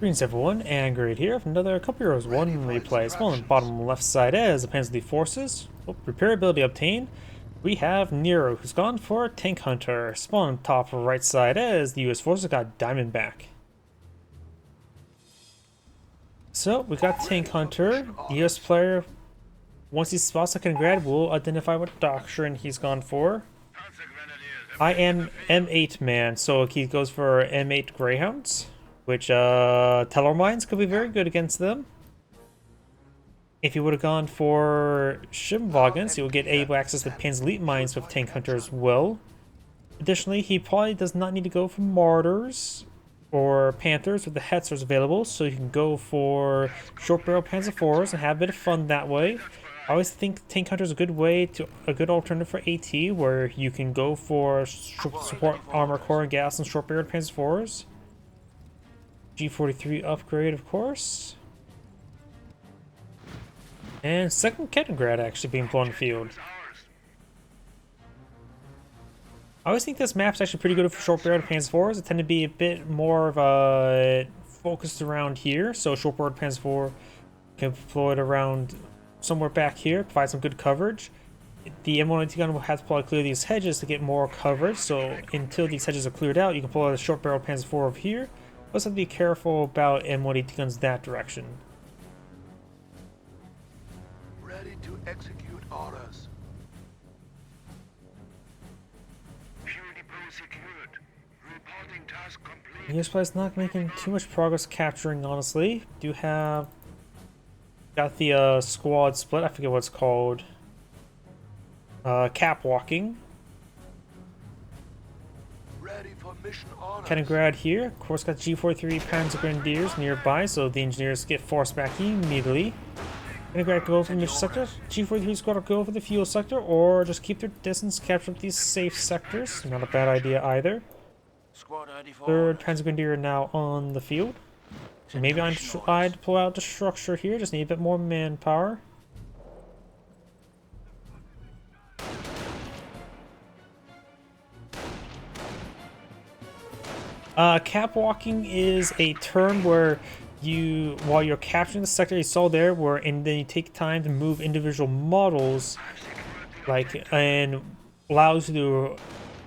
Greetings everyone, and Great here with another Couple Heroes 1 replay. It's on the bottom left side as the Panzer forces. Repairability obtained. We have Nero, who's gone for Tank Hunter. Spawn on top right side as the US forces got Diamondback. So, we got Tank Hunter. The US player, once he spots a Congrad, will identify what doctrine he's gone for. I am M8 man, so he goes for M8 Greyhounds, which Teller Mines could be very good against them. If he would have gone for Shimwagens, he will get able access to Panzer Elite Mines with Tank Hunter as well. Additionally, he probably does not need to go for Martyrs or Panthers with the Hetzers available, so you can go for short barrel Panzer IVs and have a bit of fun that way. I always think Tank Hunter is a good alternative for AT, where you can go for support armor core and gas and short barrel Panzer IVs. G43 upgrade, of course. And second Kettengrad actually being put on the field. I always think this map's actually pretty good for short barreled Panzer IVs. It tend to be a bit more of a focused around here, so short barreled Panzer IV can be deployed around somewhere back here, provide some good coverage. The M190 gun will have to probably clear these hedges to get more coverage, so until these hedges are cleared out, you can pull out a short barreled Panzer IV over here. Also have to be careful about M180 guns that direction. Ready to execute orders. Fuel depot secured. Reporting task complete. The US player's not making too much progress capturing, honestly. Do have got the squad split. I forget what it's called. Cap walking. Kettengrad here, of course, got G43 Panzer Grenadiers nearby, so the engineers get forced back immediately. Kettengrad go for the mission sector. G43 squad will go for the fuel sector, or just keep their distance, capture these safe sectors. Not a bad idea either. Third Panzer Grenadier now on the field. So maybe I'd pull out the structure here, just need a bit more manpower. Cap walking is a term where while you're capturing the sector you saw there, and then you take time to move individual models, and allows you to,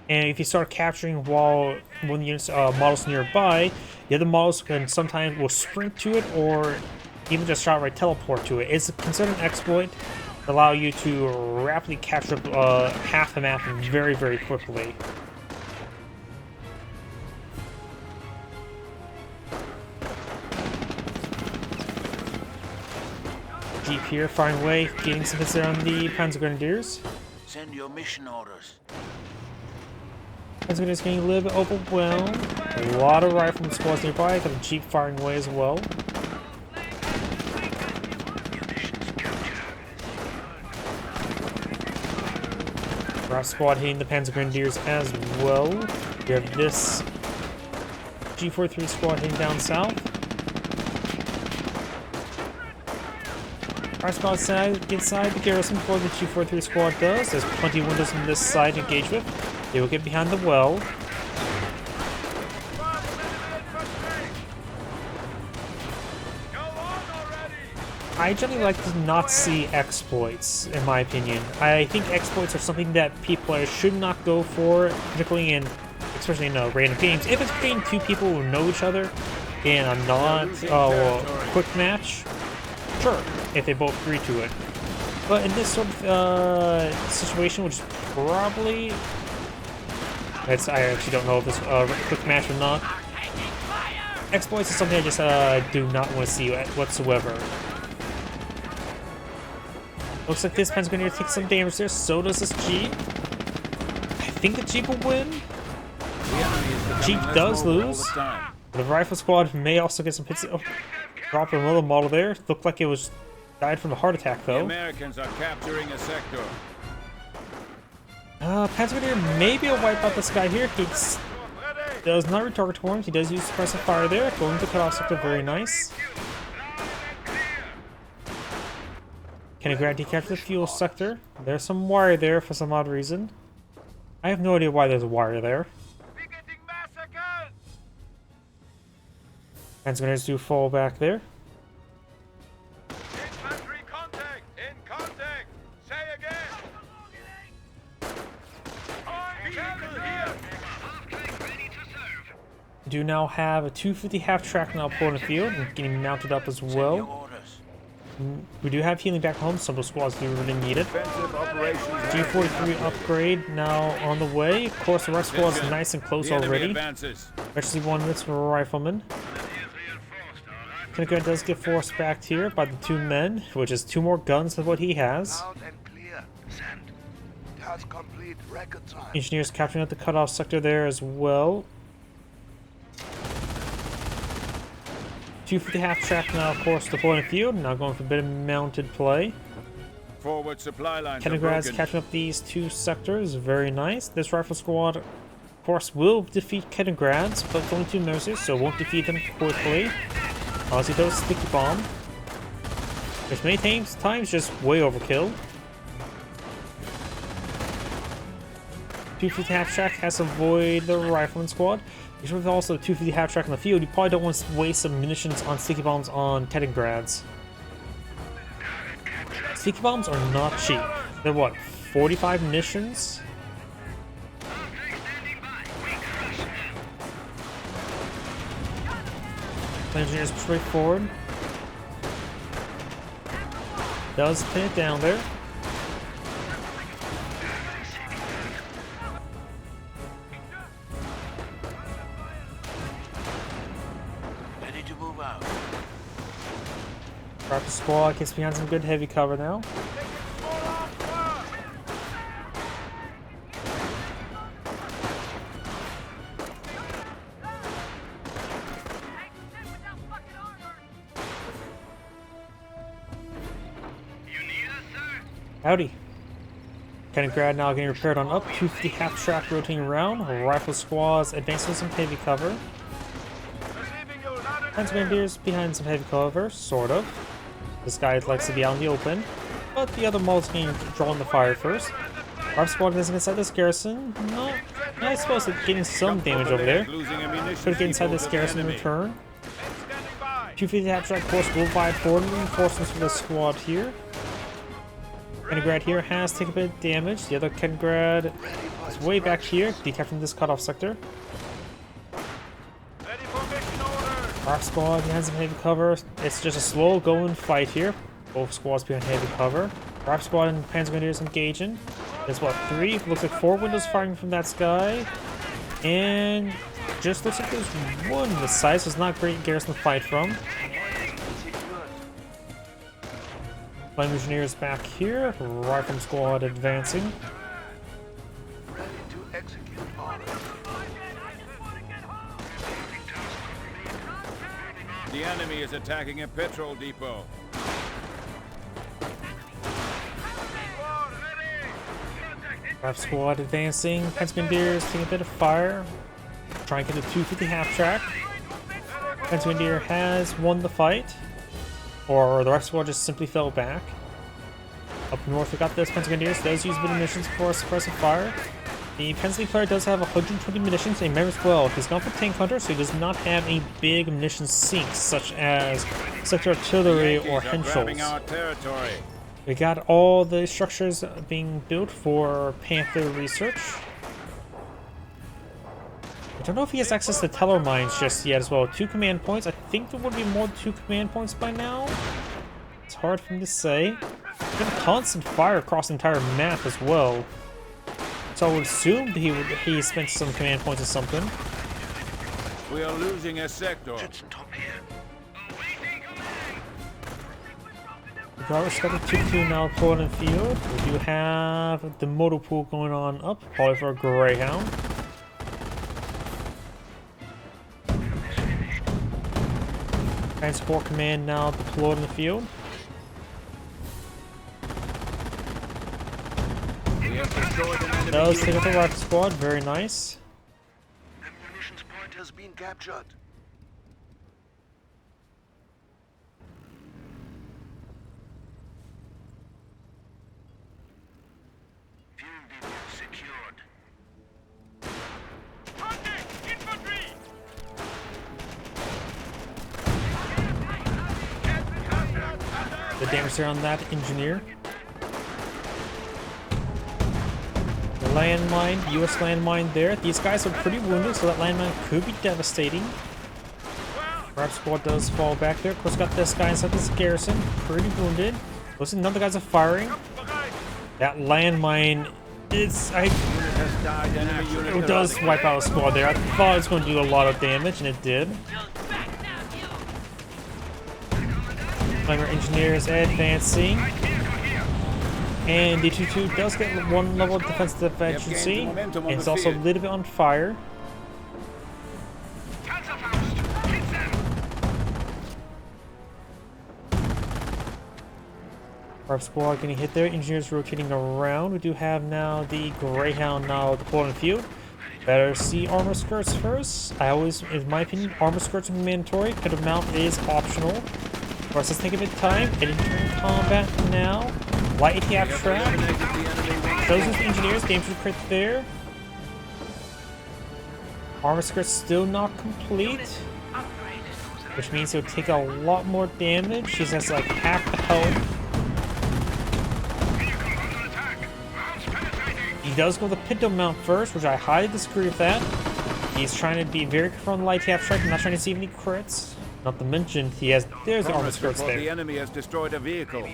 and if you start capturing when the units models nearby, the other models will sprint to it or even just outright teleport to it. It's considered an exploit to allow you to rapidly capture half the map very, very quickly. Jeep here, firing away, getting some hits there on the Panzer Grenadiers. Send your mission orders. Panzer Grenadiers getting a little bit overwhelmed. A lot of riflemen squads nearby. Got a Jeep firing away as well. Rough squad hitting the Panzer Grenadiers as well. We have this G43 squad hitting down south. Our squad side inside the garrison before the G43 squad does. There's plenty of windows on this side to engage with. They will get behind the well. I generally like to not see exploits, in my opinion. I think exploits are something that players should not go for, especially in random games. If it's between two people who know each other in a quick match, sure, if they both agree to it. But in this sort of situation, which is probably, I actually don't know if this quick match or not. Exploits is something I just do not want to see whatsoever. Looks like this Panzer Grenadier takes some damage there. So does this Jeep. I think the Jeep will win. The Jeep does lose. The rifle squad may also get some hits. Oh, drop another model there. Looked like it was died from a heart attack though. The Americans are capturing a sector. Panzer Grenadier may be able to wipe out this guy here. He does not retarget horns. He does use suppressive fire there. Going to cut off sector, very nice. Kettengrad decaptured the fuel sector. There's some wire there for some odd reason. I have no idea why there's a wire there. Panzer grenadiers do fall back there. Infantry contact! In contact! Say again! Vehicle here! We do now have a 250 half-track now pulled in the field and getting mounted up as Send your well. orders. We do have healing back home. Some of the squads do really need it. Offensive operations. G43 upgrade now on the way. Of course, the rest squad's nice and close The enemy already. advances. Especially one of its riflemen. Kindergarten does get forced back here by the 2 men, which is 2 more guns than what he has. Loud and clear. Send. Task complete. Record time. Engineers capturing up the cutoff sector there as well. 250 half track now, of course, deployed in the field. Now going for a bit of mounted play. Forward supply lines are Kenegrad's broken. catching up these 2 sectors. Very nice. This rifle squad, of course, will defeat Kenegrad's, but it's only 2 nurses, so won't defeat them quickly. Obviously, those sticky bomb. Which many times just way overkill. 250 half track has to avoid the rifleman squad. With also the 250 half track on the field, you probably don't want to waste some munitions on sticky bombs on Tetingrads. Sticky bombs are not cheap. They're what, 45 munitions? Engineers push forward. Does pin it down there. Ready to move out. Rifle squad gets behind some good heavy cover now. Howdy. Kenigrad now getting repaired on up. 250 half track rotating around. Rifle squads advancing some heavy cover. And some Grenadiers behind some heavy cover, sort of. This guy likes to be out in the open. But the other models getting drawn the fire first. Rifle squad is inside this garrison. No, I suppose it's getting some damage over there. Could get inside this garrison in return. 250 half track force will provide forward reinforcements for the squad here. Kenigrad here has taken a bit of damage. The other Kenigrad is way back here, decapturing this cutoff sector. Our squad has some heavy cover. It's just a slow going fight here. Both squads behind heavy cover. Our squad and Panzer Grenadiers engaging. There's what, 3? Looks like 4 windows firing from that sky. And just looks like there's 1. The size was not great garrison to fight from. Flame Engineers back here. Rifle squad advancing. Ready to execute orders. The enemy is attacking a petrol depot. Rifle squad advancing. Panzer Grenadiers taking a bit of fire. Trying to get a 250 half track. Panzer Grenadier has won the fight. Or the rifle squad just simply fell back. Up north we got this. Panzer Grenadiers does use a bit of munitions for suppressive fire. The Pensley player does have 120 munitions. And remember as well, he's gone for Tank Hunter, so he does not have any big munition sinks such as sector artillery or Grabbing Henschels. our territory. We got all the structures being built for Panther research. I don't know if he has access to teller mines just yet as well. 2 command points. I think there would be more than 2 command points by now. It's hard for me to say. There's been constant fire across the entire map as well. So I would assume that he spent some command points or something. We are losing a sector. Top here. Regardless, got the 2-2 now pulling in field. We do have the motor pool going on up, probably for a Greyhound. Transport command now deployed in the field. We have destroyed an enemy Does take unit. out the rifle squad, very nice. The munitions point has been captured. Fuel depot secured. The damage there on that engineer. The landmine, US landmine there. These guys are pretty wounded, so that landmine could be devastating. Rap squad does fall back there. Of course, got this guy inside this garrison, pretty wounded. Looks like none of the guys are firing. That landmine, it does wipe out a squad there. I thought it was going to do a lot of damage, and it did. Climber engineers advancing. And the 2-2 does get one level of defensive efficiency, and it's also a little bit on fire. Our squad getting hit there. Engineers rotating around. We do have now the Greyhound now deployed in the field. Better see armor skirts first. I always, in my opinion, armor skirts are mandatory. Pit mount is optional. Of course, let's take a bit of time. Entering combat now. Light ATF trap. Shows us the engineers. Damage crit there. Armor skirt's still not complete, which means he'll take a lot more damage. He has like half the health. He does go the pinto mount first, which I highly disagree with that. He's trying to be very careful on the light tap strike, not trying to see any crits. Not to mention, he has, there's the armor skirts there. The enemy has destroyed a vehicle.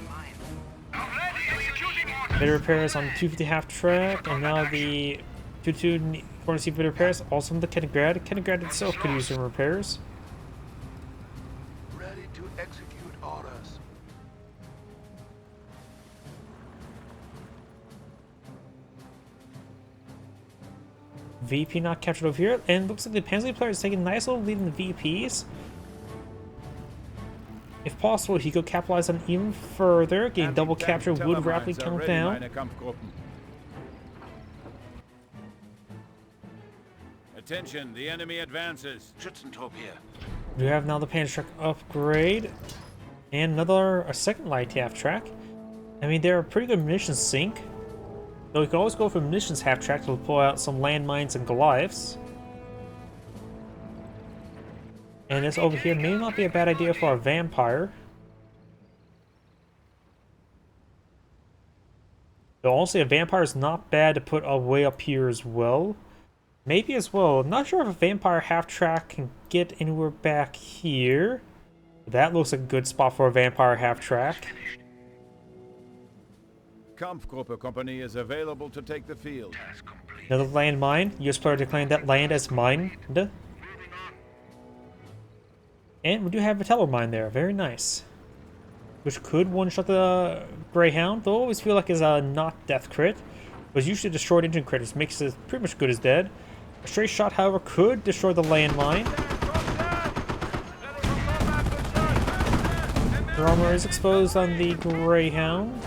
Bit of repairs on 250 half track, and now the 2-2 want to see bit of repairs. Also on the Kenigrad. Kenigrad itself could use some repairs. Ready to execute orders. VP not captured over here, and looks like the Panzer player is taking a nice little lead in the VPs. If possible, he could capitalize on even further. Getting double capture would rapidly count down. Attention, the enemy advances. Schützentrupp here. We have now the Panzer truck upgrade, and a second light TF track. I mean, they're a pretty good munitions sink. Though we can always go for munitions half track to pull out some landmines and Goliaths. And this over here may not be a bad idea for a vampire. Though honestly, a vampire is not bad to put away up here as well. Maybe as well. Not sure if a vampire half track can get anywhere back here. That looks like a good spot for a vampire half track. Kampfgruppe company is available to take the field. Another landmine. US player declaring that land as mined. And we do have a teller mine there. Very nice. Which could one-shot the Greyhound, though I always feel like is a not death crit. Was usually destroyed engine crit, which makes it pretty much good as dead. A straight shot, however, could destroy the landmine. The armor is exposed on the Greyhound.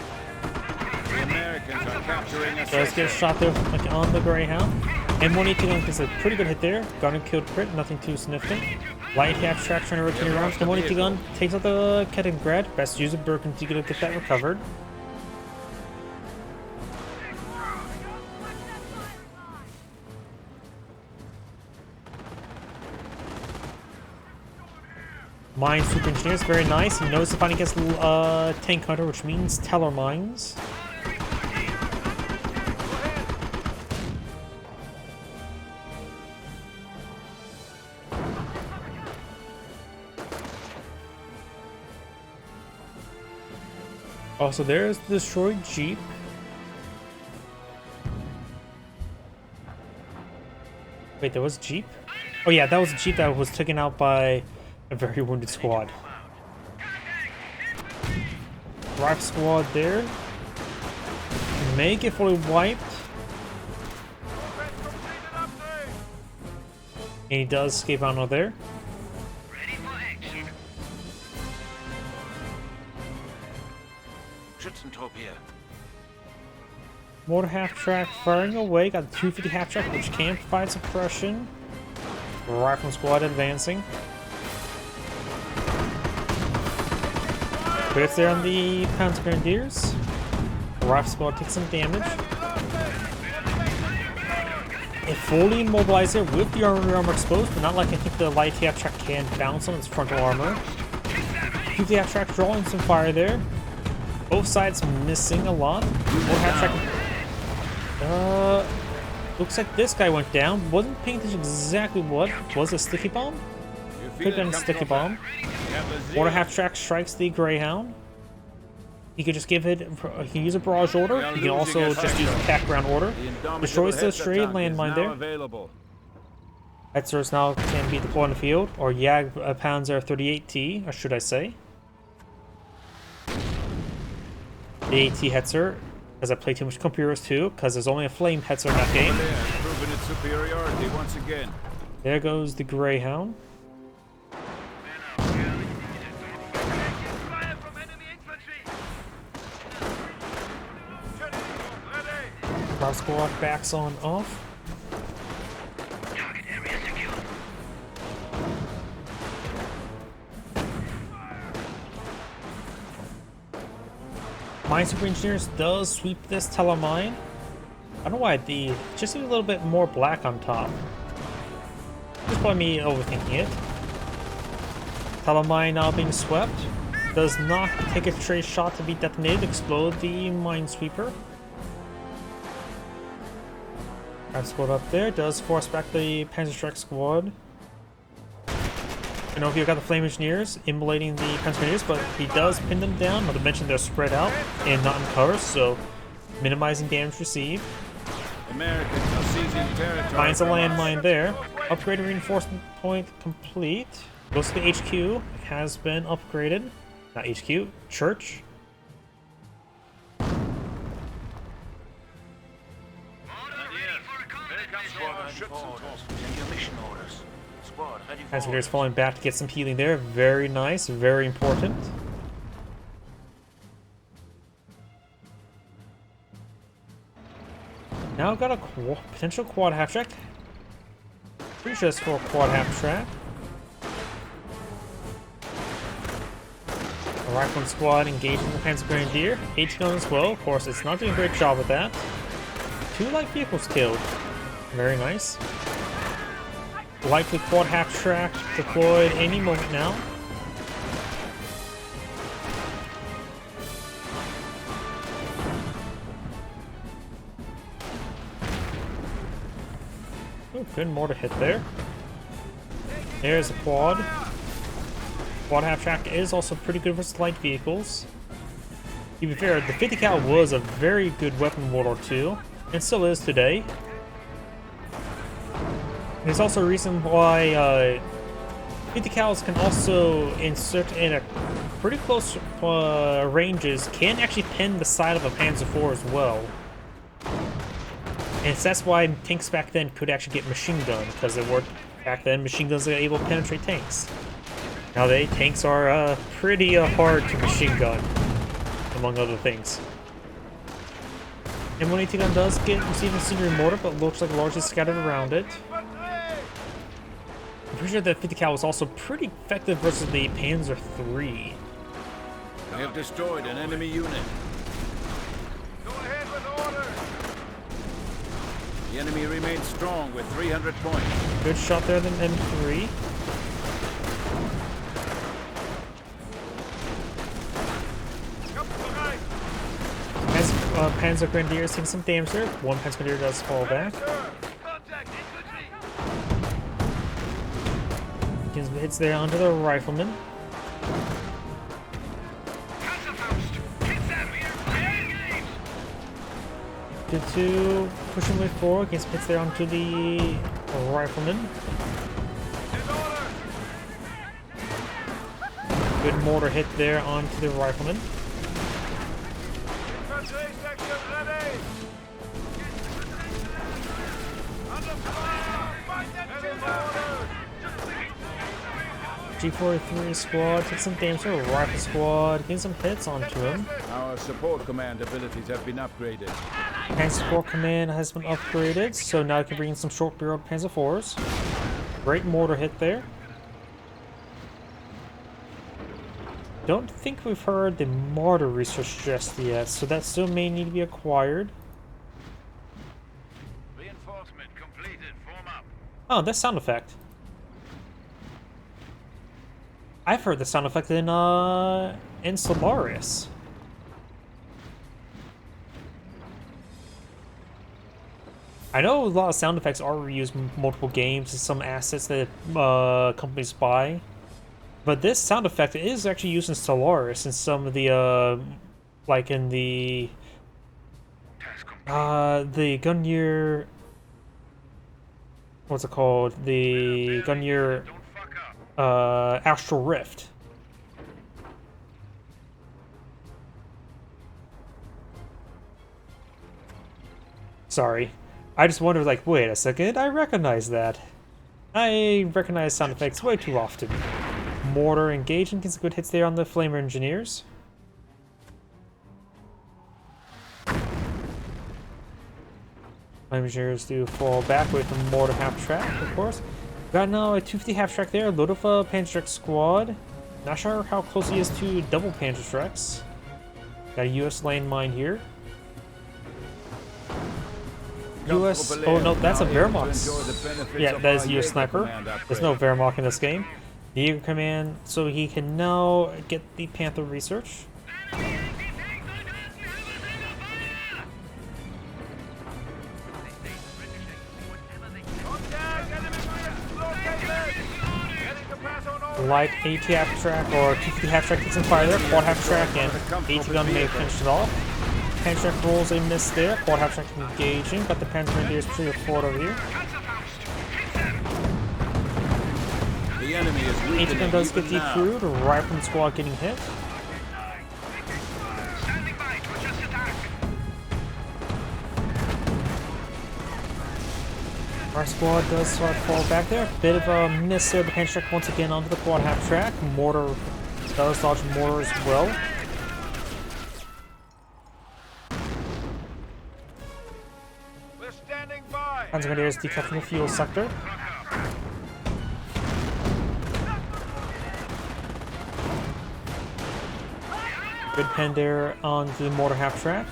The Americans are capturing a Does get a shot there like on the Greyhound. M118 gets a pretty good hit there. Gun and killed crit, nothing too significant. Light half track trying to rotate around. M118 gun takes out the Kenigrad. Best use of Birkin to get that recovered. Mine super engineers, very nice. He knows if he gets tank hunter, which means teller mines. Also, there's the destroyed Jeep. Wait, there was a Jeep? Oh yeah, that was a Jeep that was taken out by a very wounded squad. Rifle squad there. May get fully wiped. And he does escape out of there. Schützentrupp here. Mortar half track firing away. Got the 250 half track, which can provide suppression. Rifle squad advancing. Crits there on the Panzer Grenadiers. Rifle squad takes some damage. It fully immobilized there with the armor exposed, but not like I think the light half track can bounce on its frontal armor. 250 half track drawing some fire there. Both sides missing a lot. More half track. Looks like this guy went down. Wasn't paying attention exactly what. Was it a sticky bomb? Could have been a sticky bomb. Water half track strikes the Greyhound. He could just give it. He can use a barrage order. He can also just use a background order. Destroys the stray landmine there. Hetzers now can be deployed on the field, or Panzer 38T, or should I say? The AT Hetzer, because I play too much computers too, because there's only a flame Hetzer in that game. Proving its superiority once again. There goes the Greyhound. Our squad backs on off. Target area secure. Minesweeper Engineers does sweep this telemine. I don't know why the just seems a little bit more black on top. Just by me overthinking it. Telemine now being swept. Does not take a trace shot to be detonated, explode the Minesweeper. That squad up there does force back the Panzer Strike squad. I know if you've got the Flame Engineers immolating the Panzer Engineers, but he does pin them down. Not to mention they're spread out and not in cover, so minimizing damage received. Americans are seizing territory. Finds a landmine there. Upgraded reinforcement point complete. Goes to the HQ. Has been upgraded. Not HQ. Church. Panzer's falling back to get some healing there. Very nice, very important. Now got a potential quad half track. Pretty sure it's for a quad half track. A rifleman squad engaging the Panzer Grenadier. H-gun as well. Of course, it's not doing a great job with that. 2 light vehicles killed. Very nice. Likely quad half track deployed any moment now. Oh, good mortar hit there. There's a quad. Quad half track is also pretty good versus light vehicles. To be fair, the 50 cal was a very good weapon in World War II, and still is today. There's also a reason why 50 cals can also insert in a pretty close ranges, can actually pin the side of a Panzer IV as well. And that's why tanks back then could actually get machine gun, because they were back then machine guns are able to penetrate tanks. Nowadays tanks are pretty hard to machine gun, among other things. M1AT gun does receive a scenery mortar, but looks like largely scattered around it. I'm pretty sure that 50 cal was also pretty effective versus the Panzer III. We have destroyed an enemy unit. Go ahead with order. The enemy remains strong with 300 points. Good shot there than M3. Panzer Grenadier taking some damage there. One Panzer Grenadier does fall back. Contact infantry. Hits there onto the rifleman. Good to push him way forward. Gets hits there onto the rifleman. Good mortar hit there onto the rifleman. Infantry section ready. Under fire. Fight them to order. G43 squad takes some damage to a rifle squad. Getting some hits onto him. Our support command abilities have been upgraded. Panzer support command has been upgraded, so now you can bring in some short-barreled Panzer IVs. Great mortar hit there. Don't think we've heard the mortar research just yet, so that still may need to be acquired. Reinforcement completed. Form up. Oh, that sound effect. I've heard the sound effect in Solaris. I know a lot of sound effects are reused in multiple games and some assets that companies buy. But this sound effect is actually used in Stellaris and some of the, like in the Gunyear, what's it called? The Gunyear, Astral Rift. Sorry. I just wondered, like, wait a second, I recognize that. I recognize sound effects way too often. Mortar engaging, gets good hits there on the Flamer Engineers. Flamer Engineers do fall back with the mortar half-track, of course. Got now a 250 half-track there, a load of Panzer squad. Not sure how close he is to double Panzer tracks. Got a US landmine here. US, oh no, that's a Wehrmacht. Yeah, that is US sniper. There's no Wehrmacht in this game. Nero command, so he can now get the Panther research. Light AT half track or 250 half track gets in fire there, quad half track, and AT gun may finish it off. Panzer track rolls a miss there, quad half track engaging, but the Panzer Grenadiers pretty forward over here. The enemy is AT gun does get decrewed, rifleman squad getting hit. Our squad does start to fall back there. Bit of a miss there. The Panzer track once again onto the quad half track. Mortar does dodge mortar as well. We're standing by. Panzer Grenadiers decapturing the fuel sector. Good pen there on the mortar half track.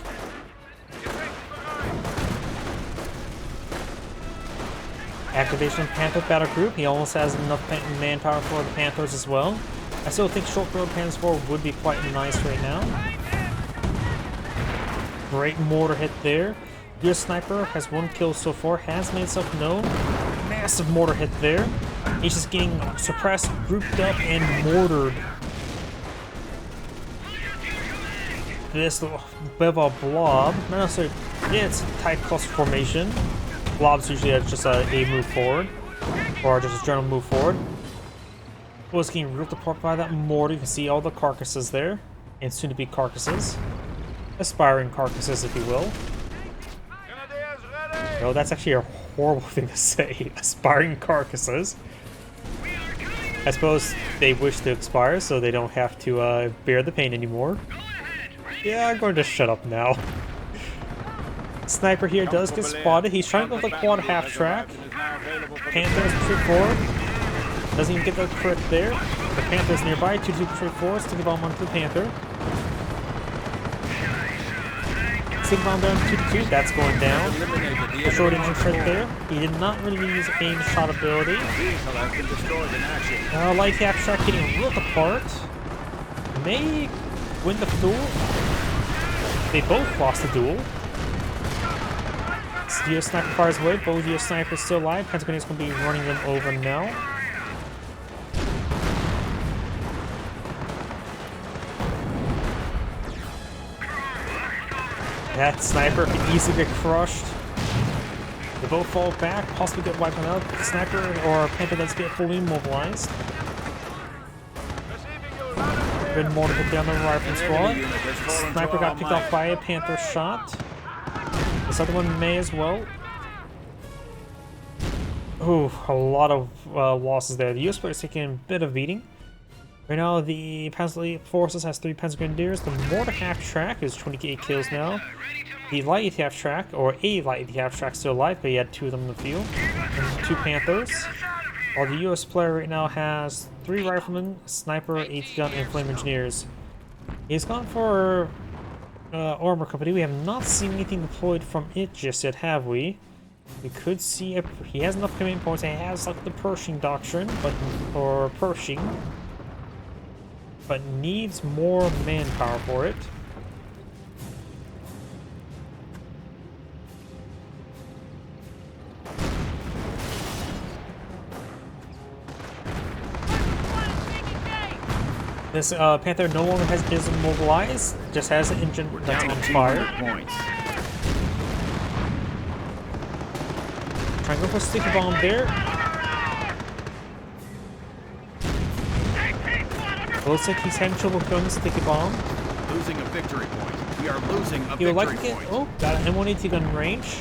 Activation of Panther battle group. He almost has enough manpower for the Panthers as well. I still think short road Panzer 4 would be quite nice right now. Great mortar hit there. Your sniper has 1 kill so far, has made itself known. Massive mortar hit there. He's just getting suppressed, grouped up, and mortared. This little bit of a blob. Not necessarily, yeah, it's a tight cluster formation. Blobs usually just a move forward, or just a general move forward. Was getting ripped apart by that mortar. You can see all the carcasses there, and soon to be carcasses. Aspiring carcasses, if you will. No, that's actually a horrible thing to say. Aspiring carcasses. I suppose they wish to expire so they don't have to bear the pain anymore. Yeah, I'm going to shut up now. Sniper here does get spotted. He's trying to go for the quad half track. Panther's trip forward. Doesn't even get the crit there. The Panther's nearby. 2-2 trip forward. Sticky bomb onto the Panther. Sticky bomb down 2-2. That's going down. The short engine crit there. He did not really use aim shot ability. Light half track getting ripped apart. May win the duel. They both lost the duel. Geo Sniper fires away. Both Geo Snipers still alive. Pentagon is going to be running them over now. That Sniper can easily get crushed. They both fall back, possibly get wiped out. The Sniper or Panther does get fully immobilized. Good mortar hit down the rifle squad. Sniper got picked off by a Panther shot. This other one may as well. Ooh, a lot of losses there. The US player is taking a bit of beating. Right now, the Panzer Forces has 3 Panzer Grenadiers. The mortar half track is 28 kills now. The light half track, or a light half track, still alive, but he had 2 of them in the field. And 2 Panthers. While the US player right now has 3 riflemen, sniper, AT gun, and flame engineers. He's gone for armor company. We have not seen anything deployed from it just yet, have we? We could see he has enough command points. He has like the Pershing doctrine, or Pershing, but needs more manpower for it. This Panther no longer is immobilized, just has an engine that's on fire. Points. Trying to go for a sticky bomb there. Looks like he's having trouble throwing the sticky bomb. Losing a victory point. We are losing a He would like victory to get. point. Oh, got an M180 gun range.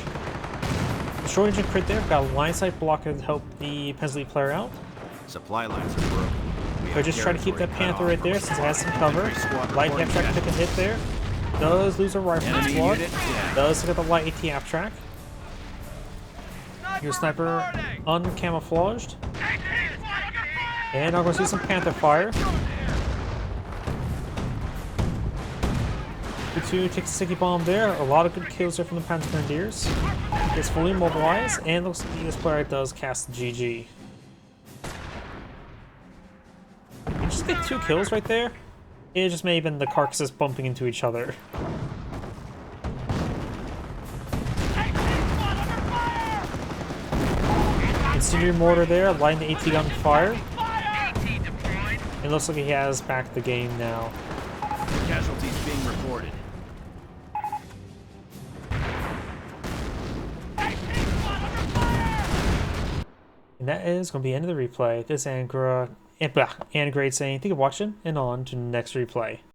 Short engine crit there. Got a line sight blocker to help the Pensley player out. Supply lines are broken. But just try to keep that Panther right there since it has some cover. Light Abstract took a hit there. Does lose a rifle squad. Does look at the light AT Abstract. Your sniper uncamouflaged. And I'm going to see some Panther fire. Vtuber takes a sticky bomb there. A lot of good kills there from the Panther Grenadiers. Gets fully mobilized, and looks like this player does cast GG. You just get 2 kills right there. It just may have been the carcasses bumping into each other. Incendiary mortar there, lighting the AT gun fire. It looks like he has back the game now. Casualties being reported. And that is going to be the end of the replay. This is Angra, and Grade saying thank you for watching, and on to the next replay.